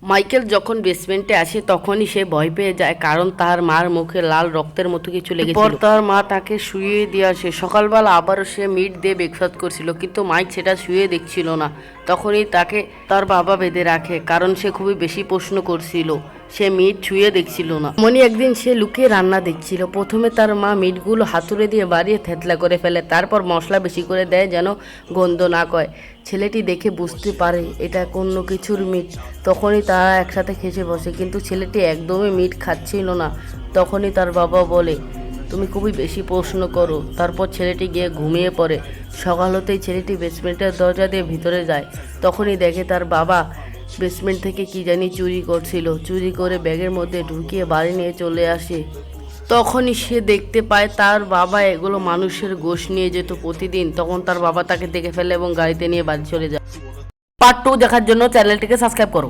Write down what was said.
Michael যখন বেসমেন্টে আসে তখনই সে ভয় পেয়ে যায়, কারণ তার মার মুখে লাল রক্তের মতো কিছু লেগেছিল। পর তার মা তাকে শুয়ে দিয়ে আসে। সকালবেলা আবারও সে মিট দিয়ে ব্রেকফাস্ট করছিল, কিন্তু মাইক সেটা শুয়ে দেখছিল না। তখনই তাকে তার বাবা বেঁধে রাখে, কারণ সে খুবই বেশি প্রশ্ন করছিল। সে মিট ছুঁয়ে দেখছিল না। মনি একদিন সে লুকিয়ে রান্না দেখছিল। প্রথমে তার মা মিটগুলো হাতুড়ে দিয়ে বাড়িয়ে থেতলা করে ফেলে, তারপর মশলা বেশি করে দেয় যেন গন্ধ না কয়। ছেলেটি দেখে বুঝতে পারে এটা কোনো কিছুর মিট। তখনই তারা একসাথে খেতে বসে, কিন্তু ছেলেটি একদমই মিট খাচ্ছিল না। তখনই তার বাবা বলে, তুমি খুবই বেশি প্রশ্ন করো। তারপর ছেলেটি গিয়ে ঘুমিয়ে পড়ে। সকাল হতেই ছেলেটি বেসমেন্টের দরজা দিয়ে ভিতরে যায়। তখনই দেখে তার বাবা বেসমেন্ট থেকে কি জানি চুরি করছিল। চুরি করে ব্যাগের মধ্যে ঢুকিয়ে বাড়ি নিয়ে চলে আসে। তখনই সে দেখতে পায় তার বাবা এগুলো মানুষের গোশ নিয়ে যেত প্রতিদিন। তখন তার বাবা তাকে দেখে ফেলে এবং গাড়িতে নিয়ে বাড়ি চলে যায়। পার্ট 2 দেখার জন্য চ্যানেলটিকে সাবস্ক্রাইব করো।